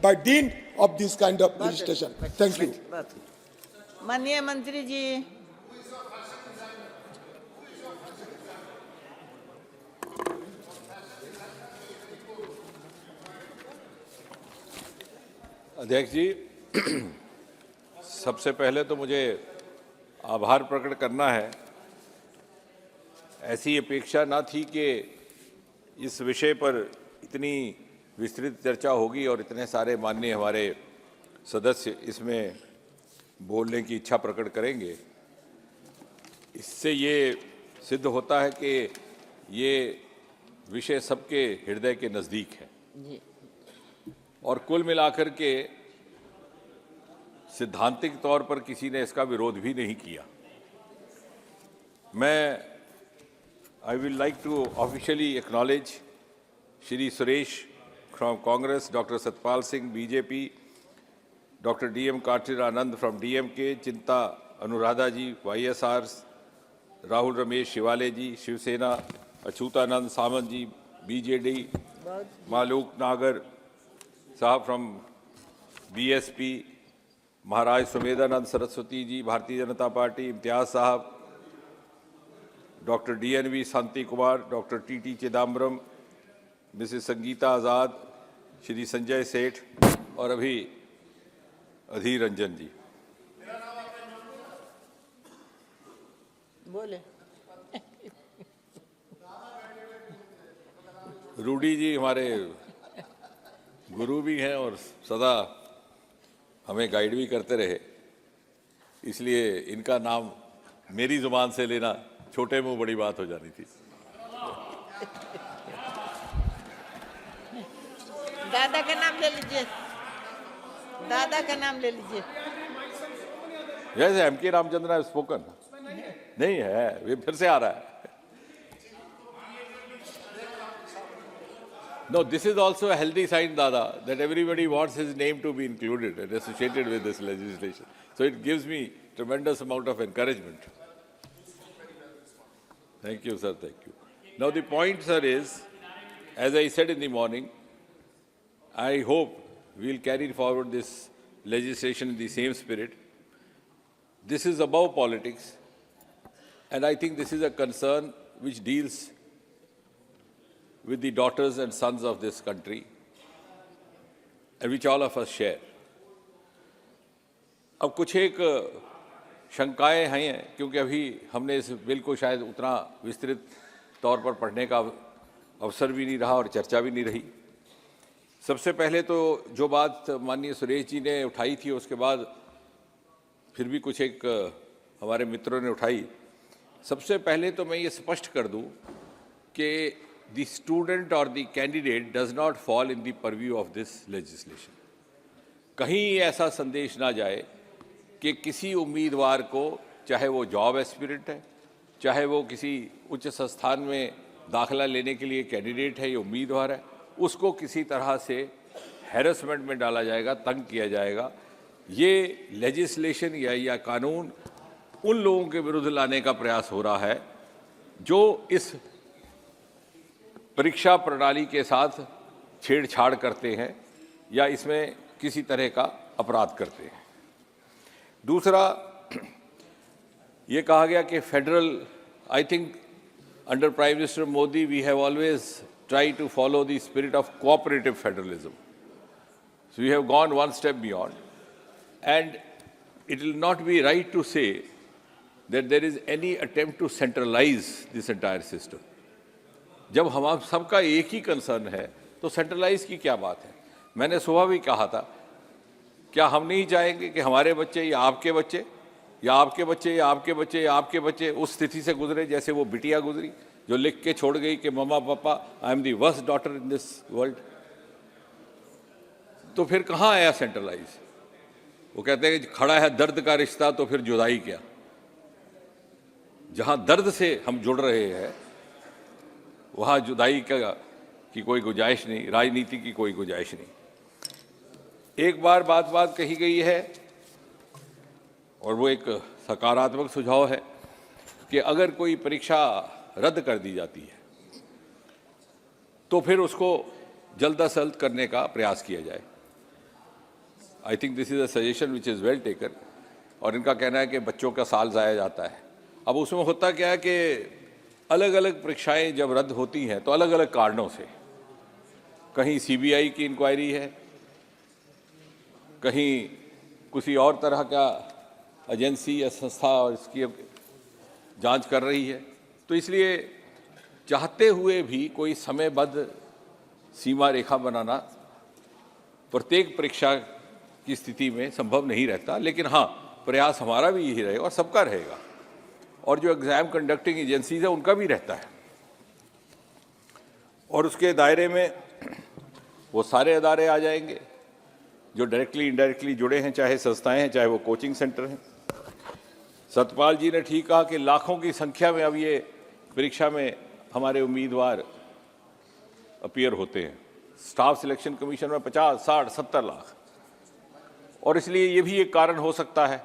by dint of this kind of legislation. Thank you. माननीय मंत्री जी, अध्यक्ष जी, सबसे पहले तो मुझे आभार प्रकट करना है। ऐसी अपेक्षा ना थी कि इस विषय पर इतनी विस्तृत चर्चा होगी और इतने सारे माननीय हमारे सदस्य इसमें बोलने की इच्छा प्रकट करेंगे। इससे ये सिद्ध होता है कि ये विषय सबके हृदय के नज़दीक है और कुल मिलाकर के सिद्धांतिक तौर पर किसी ने इसका विरोध भी नहीं किया। I will like to officially acknowledge Shri Suresh from Congress, Dr. Satpal Singh, BJP, Dr. D.M. Kartir Anand from DMK, Chinta Anuradha ji, YSR, Rahul Ramesh Shivale ji, Shiv Sena, Achyutanand Samant ji, BJD, Maluk Nagar Sahab from BSP, Maharaj Sumedanand Saraswati ji, Bharatiya Janata Party, Imtiaz Sahab, Dr. DNV Santi Kumar, Dr. T.T. Chidambaram, Mrs. Sangeeta Azad, Shri Sanjay Seth और अभी अधीर रंजन जी। बोले। रूडी जी हमारे गुरु भी हैं और सदा हमें guide भी करते रहे, इसलिए इनका नाम मेरी जुबान से लेना छोटे मुंह बड़ी बात हो जानी थी। दादा का नाम ले लीजिए, दादा का नाम ले लीजिए। जैसे एम.के. रामचंद्रन हैव स्पोकन नहीं है, ये फिर से आ रहा है। No, this is also a healthy sign, Dada, that everybody wants his name to be included and associated with this legislation. So it gives me tremendous amount of encouragement. Thank you, sir. Thank you. Now the point, sir, is, as I said in the morning, I hope we'll carry forward this legislation in the same spirit. This is above politics, and I think this is a concern which deals with the daughters and sons of this country, and which all of us share. अब कुछ एक शंकाएं हैं, क्योंकि अभी हमने इस bill को शायद उतना विस्तृत तौर पर पढ़ने का अवसर भी नहीं रहा और चर्चा भी नहीं रही। सबसे पहले तो जो बात माननीय सुरेश जी ने उठाई थी, उसके बाद फिर भी कुछ एक हमारे मित्रों ने उठाई। सबसे पहले तो मैं ये स्पष्ट कर दूं कि the student or the candidate does not fall in the purview of this legislation. कहीं ऐसा संदेश ना जाए कि किसी उम्मीदवार को, चाहे वो जॉब एस्पिरेंट है, चाहे वो किसी उच्च संस्थान में दाखिला लेने के लिए कैंडिडेट है या उम्मीदवार है, उसको किसी तरह से हैरेसमेंट में डाला जाएगा, तंग किया जाएगा। ये लेजिस्लेशन या कानून उन लोगों के विरुद्ध लाने का प्रयास हो रहा है जो इस परीक्षा प्रणाली के साथ छेड़छाड़ करते हैं या इसमें किसी तरह का अपराध करते हैं। दूसरा, ये कहा गया कि federal, I think under prime minister Modi we have always tried to follow the spirit of cooperative federalism. So we have gone one step beyond, and it will not be right to say that there is any attempt to centralize this entire system. जब हम सबका एक ही concern है तो centralise की क्या बात है। मैंने सुबह भी कहा था, क्या हम नहीं चाहेंगे कि हमारे बच्चे या आपके बच्चे या आपके बच्चे या आपके बच्चे या आपके बच्चे उस स्थिति से गुजरे जैसे वो बिटिया गुजरी, जो लिख के छोड़ गई कि मम्मा पापा I am the worst daughter in this world. तो फिर कहाँ आया सेंट्रलाइज। वो कहते हैं कि खड़ा है दर्द का रिश्ता तो फिर जुदाई क्या। जहाँ दर्द से हम जुड़ रहे हैं वहाँ जुदाई की कोई गुंजाइश नहीं, राजनीति की कोई गुंजाइश नहीं। एक बार बात कही गई है और वो एक सकारात्मक सुझाव है कि अगर कोई परीक्षा रद्द कर दी जाती है तो फिर उसको जल्द अज जल्द करने का प्रयास किया जाए। I think this is a suggestion which is well taken. और इनका कहना है कि बच्चों का साल ज़ाया जाता है। अब उसमें होता क्या है कि अलग अलग परीक्षाएं जब रद्द होती हैं तो अलग अलग कारणों से, कहीं सीबीआई की इंक्वायरी है, कहीं किसी और तरह का एजेंसी या संस्था और इसकी जांच कर रही है, तो इसलिए चाहते हुए भी कोई समयबद्ध सीमा रेखा बनाना प्रत्येक परीक्षा की स्थिति में संभव नहीं रहता। लेकिन हाँ, प्रयास हमारा भी यही रहेगा और सबका रहेगा, और जो एग्ज़ाम कंडक्टिंग एजेंसीज है उनका भी रहता है। और उसके दायरे में वो सारे अदारे आ जाएंगे जो डायरेक्टली इनडायरेक्टली जुड़े हैं, चाहे संस्थाएं हैं, चाहे वो कोचिंग सेंटर हैं। सतपाल जी ने ठीक कहा कि लाखों की संख्या में अब ये परीक्षा में हमारे उम्मीदवार अपीयर होते हैं। स्टाफ सिलेक्शन कमीशन में 50, 60, 70 लाख। और इसलिए ये भी एक कारण हो सकता है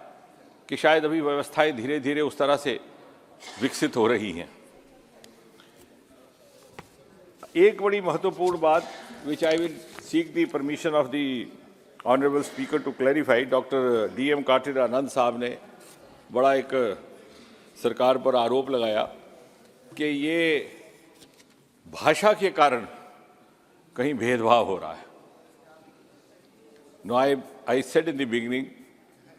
कि शायद अभी व्यवस्थाएं धीरे धीरे उस तरह से विकसित हो रही हैं। एक बड़ी महत्वपूर्ण बात which I will seek the permission of the honourable speaker to clarify, doctor DM Katil Anand साहब ने बड़ा एक सरकार पर आरोप लगाया कि ये भाषा के कारण कहीं भेदभाव हो रहा है। Now I said in the beginning,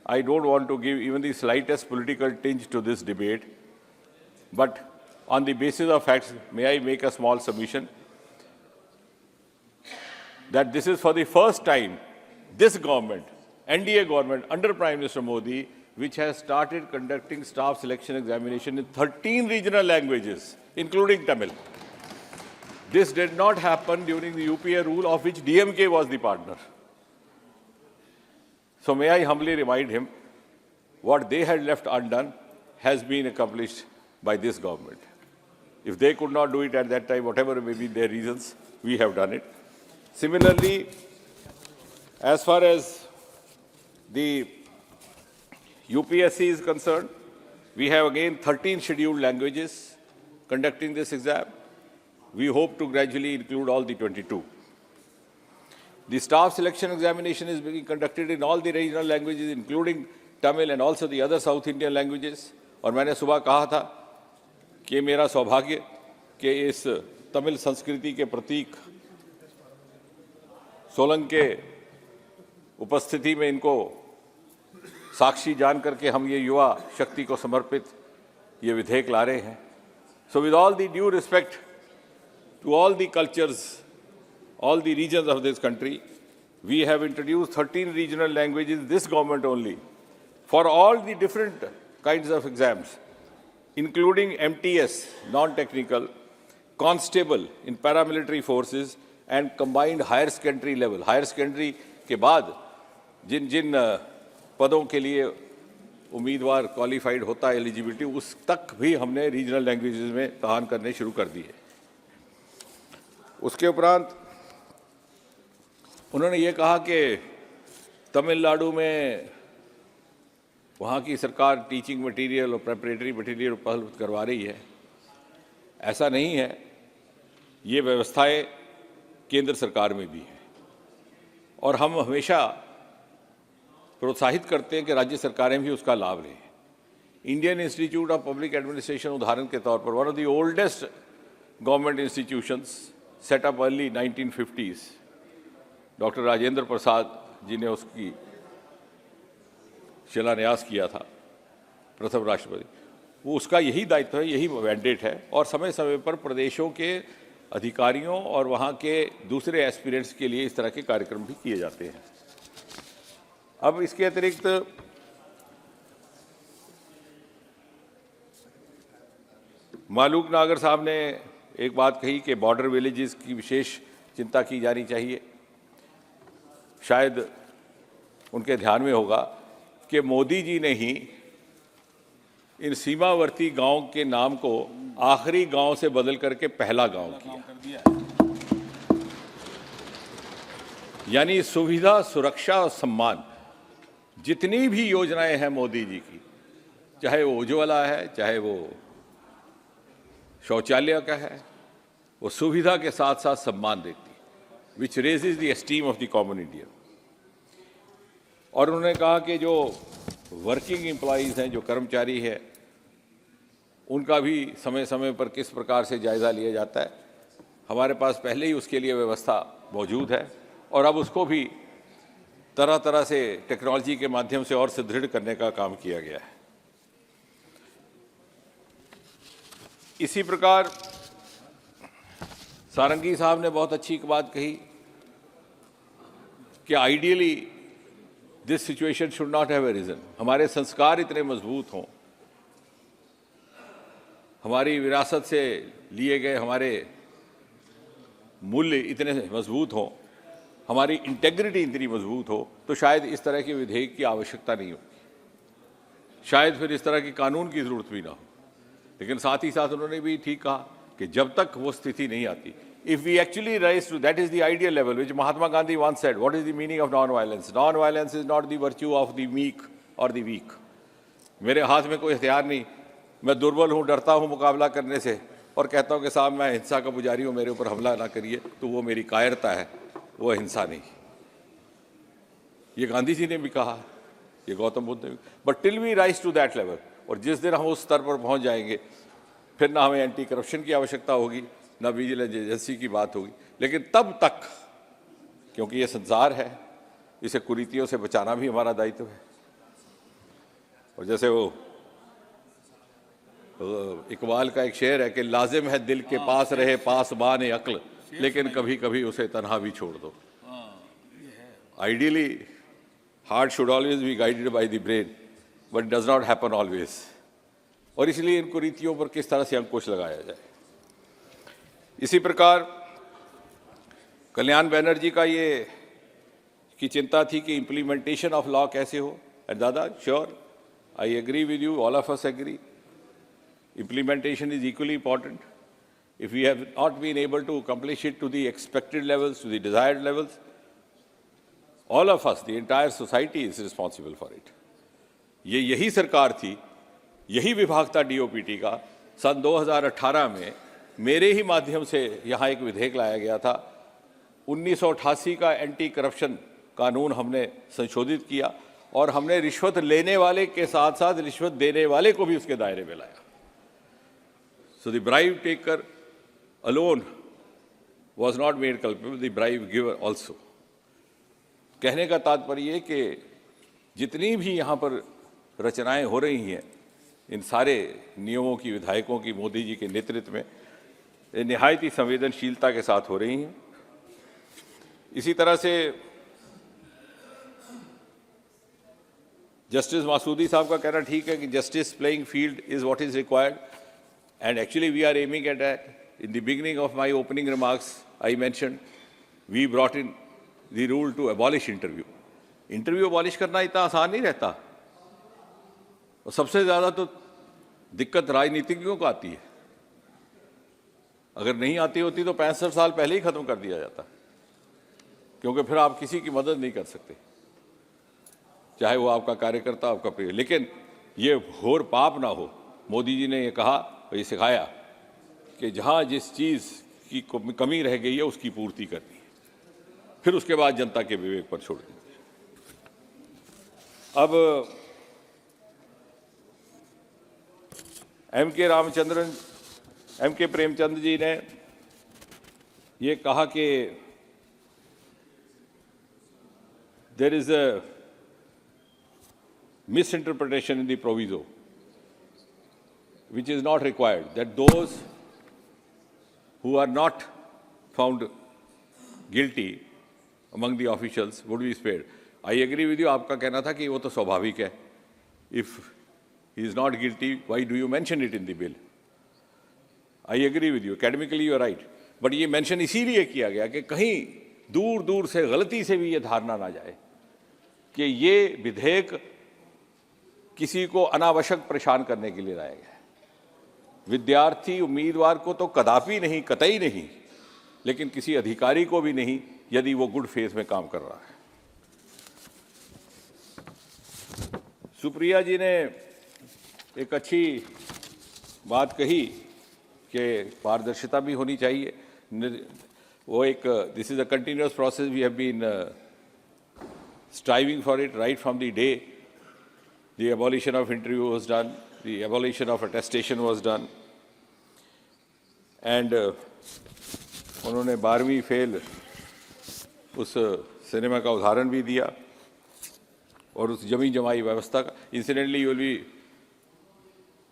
I don't want to give even the slightest political tinge to this debate, but on the basis of facts, may I make a small submission that this is for the first time this government, NDA government under Prime Minister Modi, which has started conducting staff selection examination in 13 regional languages, including Tamil. This did not happen during the UPA rule, of which DMK was the partner. So may I humbly remind him, what they had left undone has been accomplished by this government. If they could not do it at that time, whatever may be their reasons, we have done it. Similarly, as far as the UPSC is concerned, we have again 13 scheduled languages conducting this exam. We hope to gradually include all the 22. The staff selection examination is being conducted in all the regional languages, including Tamil and also the other South Indian languages. और मैंने सुबह कहा था कि मेरा सौभाग्य कि इस तमिल संस्कृति के प्रतीक सोलंग के उपस्थिति में इनको साक्षी जान करके हम ये युवा शक्ति को समर्पित ये विधेयक ला रहे हैं. So with all the due respect to all the cultures, all the regions of this country, we have introduced 13 regional languages, this government only, for all the different kinds of exams, including MTS, non-technical, constable in paramilitary forces, and combined higher secondary level. Higher secondary के बाद जिन जिन पदों के लिए उम्मीदवार qualified होता है eligibility, उस तक भी हमने रीजनल लैंग्वेजेस में इम्तहान करने शुरू कर दिए. उसके उपरांत उन्होंने ये कहा कि तमिलनाडु में वहाँ की सरकार टीचिंग मटेरियल और प्रेपरेटरी मटेरियल उपलब्ध करवा रही है. ऐसा नहीं है, ये व्यवस्थाएं केंद्र सरकार में भी है और हम हमेशा प्रोत्साहित करते हैं कि राज्य सरकारें भी उसका लाभ लें. Indian Institute of Public Administration उदाहरण के तौर पर, one of the oldest government institutions set up early 1950s, doctor Rajendra Prasad ji ने उसकी शिलान्यास किया था, प्रथम राष्ट्रपति. वो उसका यही दायित्व है, यही मैंडेट है और समय समय पर प्रदेशों के अधिकारियों और वहाँ के दूसरे एस्पिरेंट्स के लिए इस तरह के कार्यक्रम भी किए जाते हैं. अब इसके अतिरिक्त मालूक नागर साहब ने एक बात कही कि बॉर्डर विलेजेस की विशेष चिंता की जानी चाहिए. शायद उनके ध्यान में होगा कि मोदी जी ने ही इन सीमावर्ती गांव के नाम को आखिरी गांव से बदल करके पहला गांव किया. यानी सुविधा, सुरक्षा और सम्मान, जितनी भी योजनाएं हैं मोदी जी की, चाहे वो उज्ज्वला है, चाहे वो शौचालय का है, वो सुविधा के साथ साथ सम्मान देती, which raises the esteem of the common Indian. और उन्होंने कहा कि जो वर्किंग एम्प्लॉयज़ हैं, जो कर्मचारी हैं, उनका भी समय समय पर किस प्रकार से जायज़ा लिया जाता है। हमारे पास पहले ही उसके लिए व्यवस्था मौजूद है और अब उसको भी तरह तरह से टेक्नोलॉजी के माध्यम से और सुदृढ़ करने का काम किया गया है। इसी प्रकार सारंगी साहब ने बहुत अच्छी एक बात कही कि ideally this situation should not have a reason. हमारे संस्कार इतने मजबूत हों, हमारी विरासत से लिए गए हमारे मूल्य इतने मजबूत हों, हमारी इंटेग्रिटी इतनी मजबूत हो, तो शायद इस तरह के विधेयक की आवश्यकता नहीं होगी, शायद फिर इस तरह के कानून की जरूरत भी ना हो। लेकिन साथ ही साथ उन्होंने भी ठीक कहा कि जब तक वो स्थिति नहीं आती, if we actually rise to that is the ideal level which Mahatma Gandhi once said, what is the meaning of non violence? Non violence is not the virtue of the meek or the weak. मेरे हाथ में कोई हथियार नहीं, मैं दुर्बल हूँ, डरता हूँ मुकाबला करने से और कहता हूँ कि साहब मैं हिंसा का पुजारी हूँ, मेरे ऊपर हमला ना करिए, तो वो मेरी कायरता है, वो हिंसा नहीं। ये गांधी जी ने भी कहा, ये गौतम बुद्ध ने भी। But till we rise to that level, और जिस दिन हम उस स्तर पर पहुंच जाएंगे, फिर ना हमें एंटी करप्शन की आवश्यकता होगी, ना विजिलेंस एजेंसी की बात होगी। लेकिन तब तक, क्योंकि ये संसार है, इसे कुरीतियों से बचाना भी हमारा दायित्व है। और जैसे वो इकबाल का एक शेर है कि लाजिम है दिल के पास रहे पासबान अक्ल, लेकिन कभी कभी उसे तन्हा भी छोड़ दो। Ideally heart should always be guided by the brain, but does not happen always. और इसलिए इन कुरीतियों पर किस तरह से अंकुश लगाया जाए। इसी प्रकार कल्याण बैनर्जी का ये की चिंता थी कि इम्प्लीमेंटेशन ऑफ लॉ कैसे हो। And dada, sure, I agree with you, all of us agree, implementation is equally important. If we have not been able to accomplish it to the expected levels, to the desired levels, all of us, the entire society is responsible for it. यही सरकार थी, यही विभाग था DOPT का। सन 2018 में मेरे ही माध्यम से यहाँ एक विधेयक लाया गया था। 1988 का एंटी करप्शन कानून हमने संशोधित किया और हमने रिश्वत लेने वाले के साथ साथ रिश्वत देने वाले को भी उसके दायरे में लाया। So the bribe taker alone was not made culpable, the bribe giver also. कहने का तात्पर्य कि जितनी भी यहाँ पर रचनाएं हो रही हैं, इन सारे नियमों की, विधायकों की मोदी जी के नेतृत्व में निहायत ही संवेदनशीलता के साथ हो रही हैं। इसी तरह से जस्टिस मासूदी साहब का कहना ठीक है कि justice playing field is what is required, and actually we are aiming at that. In the beginning of my opening remarks, I mentioned we brought in the rule to abolish interview. Interview abolish करना इतना आसान नहीं रहता, और सबसे ज़्यादा तो दिक्कत राजनीतिज्ञों को आती है। अगर नहीं आती होती तो 65 साल पहले ही ख़त्म कर दिया जाता, क्योंकि फिर आप किसी की मदद नहीं कर सकते, चाहे वो आपका कार्यकर्ता, आपका प्रिय। लेकिन ये घोर पाप ना हो। मोदी जी ने ये कहा, ये सिखाया कि जहाँ जिस चीज़ की कमी रह गई है उसकी पूर्ति करनी है, फिर उसके बाद जनता के विवेक पर छोड़ देंगे। अब एम के प्रेमचंद जी ने ये कहा कि there is a misinterpretation in the proviso which is not required, that those who are not found guilty among the officials would be spared. I agree with you. आपका कहना था कि वो तो स्वाभाविक है। If he is not guilty, why do you mention it in the bill? I agree with you. Academically you are right. But ये mention इसीलिए किया गया कि कहीं दूर दूर से गलती से भी ये धारणा ना जाए कि ये विधेयक किसी को अनावश्यक परेशान करने के लिए लाया गया है। विद्यार्थी उम्मीदवार को तो कदापि नहीं, कतई नहीं, लेकिन किसी अधिकारी को भी नहीं, यदि वो गुड फेथ में काम कर रहा है। सुप्रिया जी ने एक अच्छी बात कही कि पारदर्शिता भी होनी चाहिए। वो एक this is a continuous process we have been striving for it right from the day the abolition of interview was done, the abolition of attestation was done, and उन्होंने 12वीं फेल उस सिनेमा का उदाहरण भी दिया और उस जमी जमाई व्यवस्था का। Incidentally you will be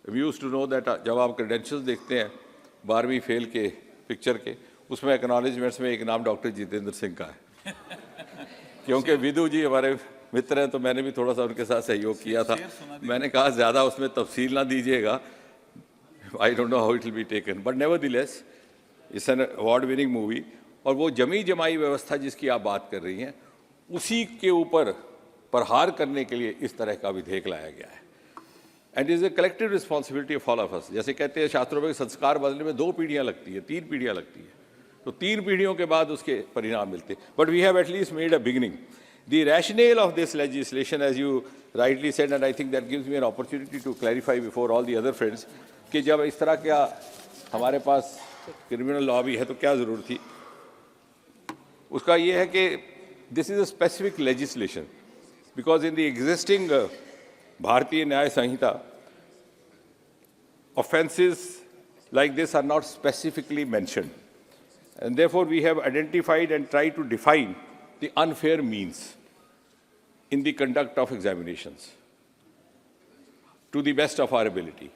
amused to know that जब आप क्रेडेंशियल्स देखते हैं 12वीं फेल के पिक्चर के, उसमें एक्नॉलेजमेंट्स में एक नाम डॉक्टर जितेंद्र सिंह का है क्योंकि विदु जी हमारे मित्र हैं तो मैंने भी थोड़ा सा उनके साथ सहयोग किया था। मैंने कहा ज़्यादा उसमें तफसील ना दीजिएगा, I don't know how it will be taken, but nevertheless it's an award winning movie. और वो जमी जमाई व्यवस्था जिसकी आप बात कर रही हैं, उसी के ऊपर प्रहार करने के लिए इस तरह का विधेयक लाया गया है। And is a collective responsibility of all of अस। जैसे कहते हैं शास्त्रों में संस्कार बदलने में 2 पीढ़ियाँ लगती है, 3 पीढ़ियाँ लगती है, तो 3 पीढ़ियों के बाद उसके परिणाम मिलते हैं। But we have at least made a beginning. The rationale of this legislation, as you rightly said, and I think that gives me an opportunity to clarify before all the other friends, कि जब इस तरह का हमारे पास criminal law भी है तो क्या ज़रूरत थी, उसका ये है कि this is a specific legislation because in the existing भारतीय न्याय संहिता offences like this are not specifically mentioned, and therefore we have identified and tried to define the unfair means in the conduct of examinations to the best of our ability.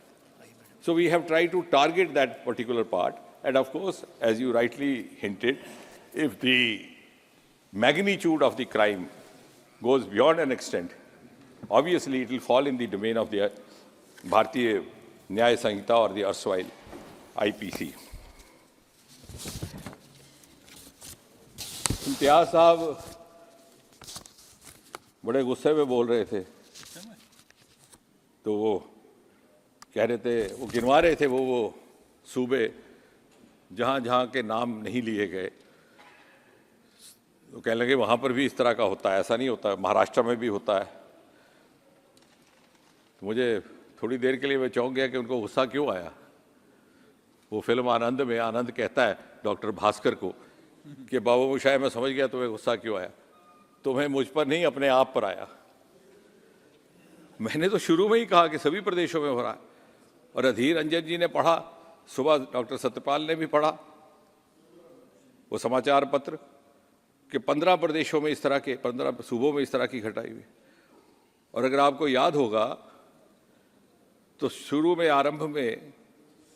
So we have tried to target that particular part, and of course, as you rightly hinted, if the magnitude of the crime goes beyond an extent, obviously it will fall in the domain of the Bharatiya Nyaya Sanhita or the erstwhile IPC. Imtiaz साहब बड़े गुस्से में बोल रहे थे, तो वो कह रहे थे, वो गिनवा रहे थे वो सूबे जहाँ जहाँ के नाम नहीं लिए गए, तो कहने लगे वहाँ पर भी इस तरह का होता है। ऐसा नहीं होता है, महाराष्ट्र में भी होता है। तो मुझे थोड़ी देर के लिए मैं चौंक गया कि उनको गुस्सा क्यों आया। वो फिल्म आनंद में आनंद कहता है डॉक्टर भास्कर को कि बाबू मोशाय मैं समझ गया तुम्हें गुस्सा क्यों आया, तुम्हें मुझ पर नहीं अपने आप पर आया। मैंने तो शुरू में ही कहा कि सभी प्रदेशों में हो रहा है, और अधीर रंजन जी ने पढ़ा, सुबह डॉक्टर सत्यपाल ने भी पढ़ा वो समाचार पत्र कि 15 प्रदेशों में इस तरह के, 15 सूबों में इस तरह की घटाई हुई। और अगर आपको याद होगा तो शुरू में आरंभ में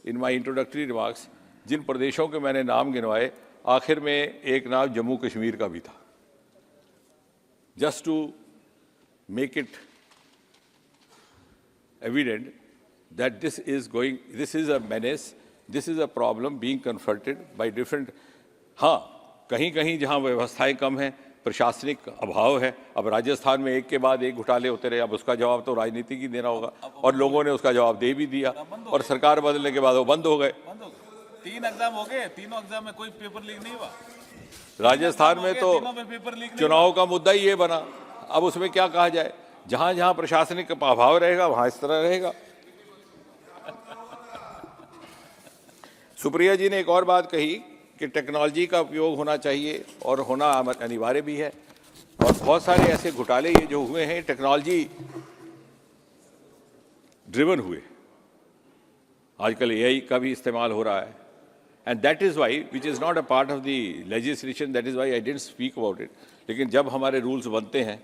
इन माई इंट्रोडक्टरी रिमार्क्स जिन प्रदेशों के मैंने नाम गिनवाए, आखिर में एक नाम जम्मू कश्मीर का भी था, just to make it evident that this is a menace, this is a problem being confronted by different. हाँ, कहीं कहीं जहाँ व्यवस्थाएं कम हैं, प्रशासनिक अभाव है। अब राजस्थान में एक के बाद एक घोटाले होते रहे, अब उसका जवाब तो राजनीति की देना होगा, और लोगों ने उसका जवाब दे भी दिया, और सरकार बदलने के बाद वो बंद हो गए। 3 एग्जाम हो गए, तीनों एग्जाम में कोई पेपर लीक नहीं हुआ। राजस्थान में तो चुनाव का मुद्दा ही ये बना। अब उसमें क्या कहा जाए, जहां जहां प्रशासनिक अभाव रहेगा वहां इस तरह रहेगा। सुप्रिया जी ने एक और बात कही कि टेक्नोलॉजी का उपयोग होना चाहिए और होना अनिवार्य भी है, और बहुत सारे ऐसे घोटाले ये जो हुए हैं टेक्नोलॉजी ड्रिवन हुए। आजकल एआई का भी इस्तेमाल हो रहा है, and that is why, which is not a part of the legislation, that is why I didn't speak about it. लेकिन जब हमारे रूल्स बनते हैं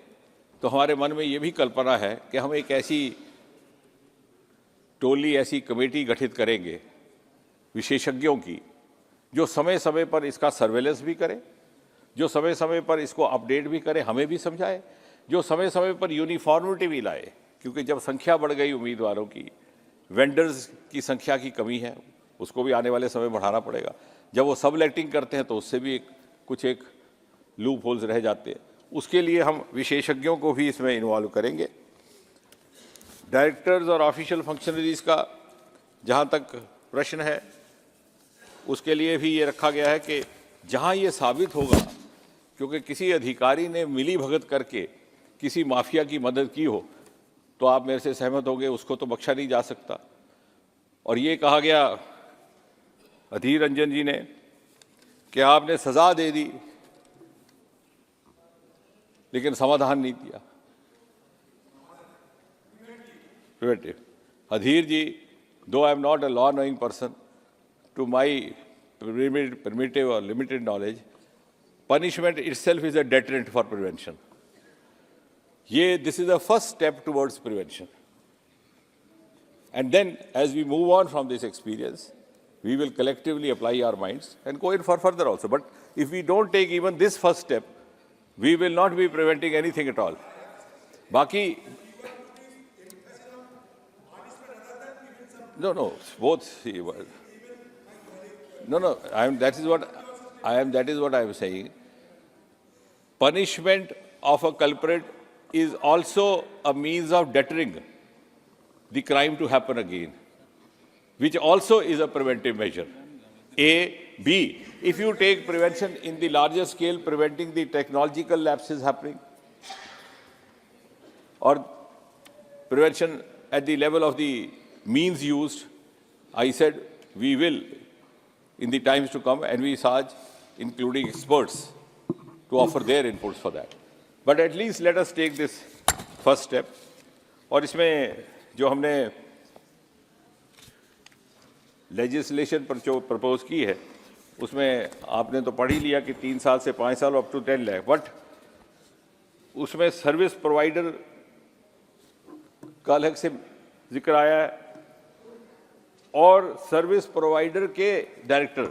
तो हमारे मन में ये भी कल्पना है कि हम एक ऐसी टोली, ऐसी कमेटी गठित करेंगे विशेषज्ञों की, जो समय समय पर इसका सर्वेलेंस भी करे, जो समय समय पर इसको अपडेट भी करे, हमें भी समझाए, जो समय समय पर यूनिफॉर्मिटी भी लाए। क्योंकि जब संख्या बढ़ गई उम्मीदवारों की, वेंडर्स की संख्या की कमी है, उसको भी आने वाले समय बढ़ाना पड़ेगा। जब वो सब इलेक्टिंग करते हैं तो उससे भी कुछ लूप होल्स रह जाते हैं। उसके लिए हम विशेषज्ञों को भी इसमें इन्वॉल्व करेंगे। डायरेक्टर्स और ऑफिशियल फंक्शनरीज का जहाँ तक प्रश्न है, उसके लिए भी ये रखा गया है कि जहाँ ये साबित होगा क्योंकि किसी अधिकारी ने मिली भगत करके किसी माफिया की मदद की हो, तो आप मेरे से सहमत होंगे उसको तो बख्शा नहीं जा सकता। और ये कहा गया अधीर रंजन जी ने कि आपने सज़ा दे दी, लेकिन समाधान नहीं दिया। Preventive. Adhir ji, though I am not a law knowing person, to my primitive or limited knowledge, punishment itself is a deterrent for prevention. This is the first step towards prevention. And then, as we move on from this experience, we will collectively apply our minds and go in for further also. But if we don't take even this first step, we will not be preventing anything at all. Baki, no, both. No, that is what I am saying. Punishment of a culprit is also a means of deterring the crime to happen again, which also is a preventive measure. A. B. If you take prevention in the larger scale, preventing the technological lapses happening, or prevention at the level of the means used, I said we will, in the times to come, and we charge, including experts, to offer their inputs for that. But at least let us take this first step. और इसमें जो हमने legislation पर जो propose की है, उसमें आपने तो पढ़ ही लिया कि 3 साल से 5 साल अप टू 10 लाख, बट उसमें सर्विस प्रोवाइडर का अलग से जिक्र आया है और सर्विस प्रोवाइडर के डायरेक्टर,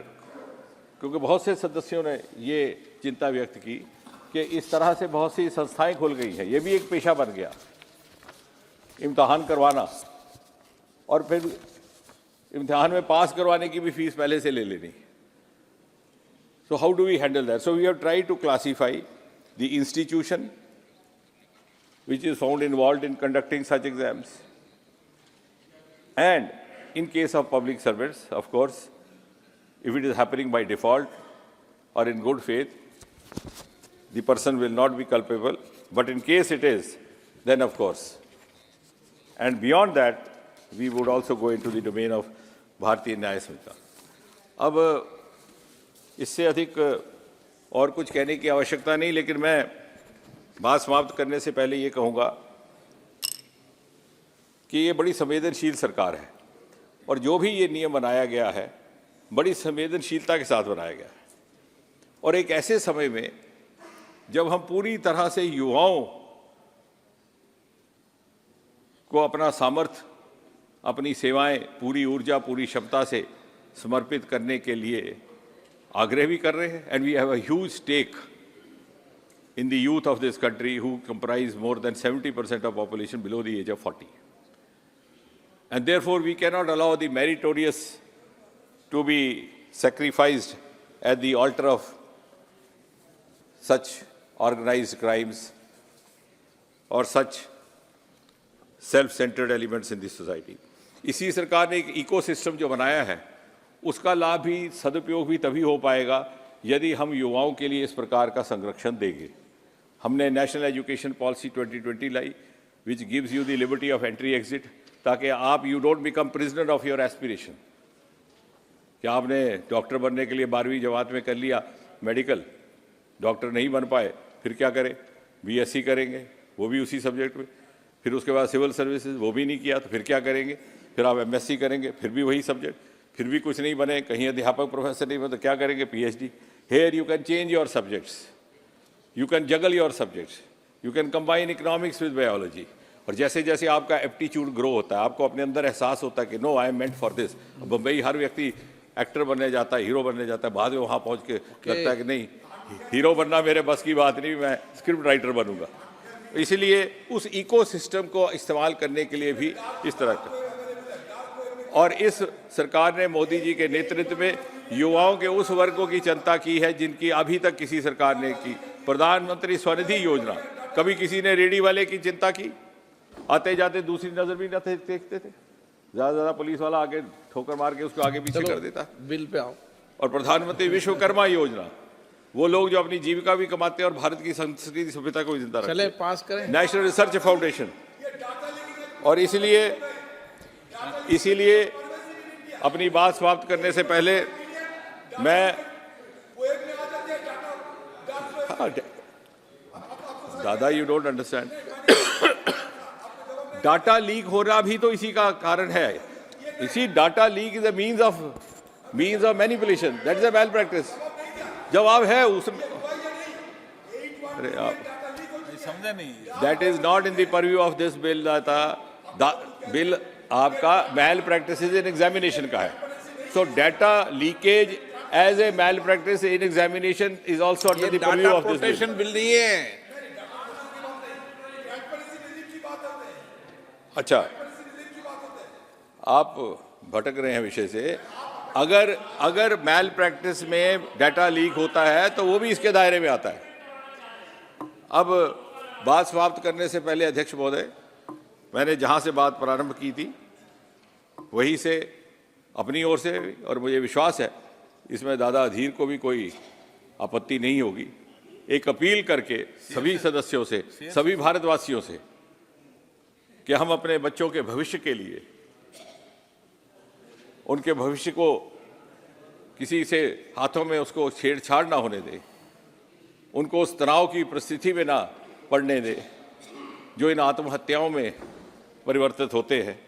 क्योंकि बहुत से सदस्यों ने ये चिंता व्यक्त की कि इस तरह से बहुत सी संस्थाएं खुल गई हैं, ये भी एक पेशा बन गया, इम्तिहान करवाना और फिर इम्तिहान में पास करवाने की भी फीस पहले से ले लेनी. So how do we handle that? So we have tried to classify the institution which is found involved in conducting such exams, and in case of public servants, of course, if it is happening by default or in good faith, the person will not be culpable. But in case it is, then of course. And beyond that, we would also go into the domain of भारतीय न्याय संहिता. अब इससे अधिक और कुछ कहने की आवश्यकता नहीं, लेकिन मैं बात समाप्त करने से पहले ये कहूँगा कि ये बड़ी संवेदनशील सरकार है और जो भी ये नियम बनाया गया है बड़ी संवेदनशीलता के साथ बनाया गया है, और एक ऐसे समय में जब हम पूरी तरह से युवाओं को अपना सामर्थ्य, अपनी सेवाएं पूरी ऊर्जा, पूरी क्षमता से समर्पित करने के लिए आग्रह भी कर रहे हैं. And we have a huge stake in the youth of this country, who comprise more than 70% of population below the age of 40. And therefore, we cannot allow the meritorious to be sacrificed at the altar of such organized crimes or such self-centered elements in this society. इसी सरकार ने एक ecosystem जो बनाया है, उसका लाभ भी, सदुपयोग भी तभी हो पाएगा यदि हम युवाओं के लिए इस प्रकार का संरक्षण देंगे. हमने national education policy 2020 lie, which gives you the liberty of entry exit, ताकि आप you don't become prisoner of your aspiration. क्या आपने डॉक्टर बनने के लिए 12वीं जमात में कर लिया मेडिकल, डॉक्टर नहीं बन पाए, फिर क्या करें? बीएससी करेंगे, वो भी उसी सब्जेक्ट में. फिर उसके बाद सिविल सर्विसेज, वो भी नहीं किया तो फिर क्या करेंगे? फिर आप एमएससी करेंगे, फिर भी वही सब्जेक्ट, फिर भी कुछ नहीं बने, कहीं अध्यापक प्रोफेसर नहीं बने तो क्या करेंगे? PhD. Here you can change your subjects, you can juggle your subjects, you can combine economics with biology. और जैसे जैसे आपका एप्टीट्यूड ग्रो होता है, आपको अपने अंदर एहसास होता है कि no I am meant for this. Bombay हर व्यक्ति एक्टर बनने जाता है, हीरो बनने जाता है, बाद में वहाँ पहुँच के लगता है कि नहीं, हीरो बनना मेरे बस की बात नहीं, मैं स्क्रिप्ट राइटर बनूंगा. इसलिए उस इकोसिस्टम को इस्तेमाल करने के लिए भी इस तरह का, और इस सरकार ने मोदी जी के नेतृत्व में युवाओं के उस वर्गों की चिंता की है जिनकी अभी तक किसी सरकार ने की. प्रधानमंत्री स्वनिधि योजना, कभी किसी ने रेडी वाले की चिंता की? आते जाते दूसरी नजर भी न देखते थे, ज्यादा पुलिस वाला आगे ठोकर मार के उसको आगे पीछे कर देता. बिल पे आओ. और प्रधानमंत्री विश्वकर्मा योजना, वो लोग जो अपनी जीविका भी कमाते हैं और भारत की संस्कृति सभ्यता को भी जिंदा रखते हैं. चले पास करें. National research foundation. और इसीलिए अपनी बात समाप्त करने से पहले मैं dada you don't understand, data leak हो रहा भी तो इसी का कारण है। इसी data leak is a means of manipulation, that is a malpractice. जब आप है उस, अरे आप समझे नहीं। That is not in the purview of this bill. Bill आपका मैल प्रैक्टिस इन एग्जामिनेशन का है। So data leakage as a malpractice in examination is also under the purview of this bill. Bill नहीं है। अच्छा, आप भटक रहे हैं विषय से। अगर मैल प्रैक्टिस में डाटा लीक होता है तो वो भी इसके दायरे में आता है। अब बात समाप्त करने से पहले अध्यक्ष महोदय, मैंने जहां से बात प्रारंभ की थी वहीं से अपनी ओर से, और मुझे विश्वास है इसमें दादा अधीर को भी कोई आपत्ति नहीं होगी, एक अपील करके सभी सदस्यों से, सभी भारतवासियों से कि हम अपने बच्चों के भविष्य के लिए, उनके भविष्य को किसी से हाथों में उसको छेड़छाड़ ना होने दें, उनको उस तनाव की परिस्थिति में ना पड़ने दें जो इन आत्महत्याओं में परिवर्तित होते हैं।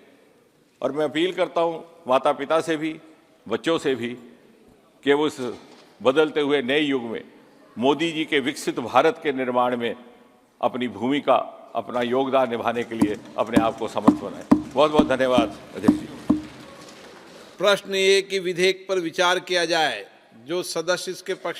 और मैं अपील करता हूं माता पिता से भी, बच्चों से भी, कि वो इस बदलते हुए नए युग में मोदी जी के विकसित भारत के निर्माण में अपनी भूमिका, अपना योगदान निभाने के लिए अपने आप को समर्थ बनाएं। बहुत बहुत धन्यवाद अध्यक्ष जी। प्रश्न ये कि विधेयक पर विचार किया जाए। जो सदस्य इसके पक्ष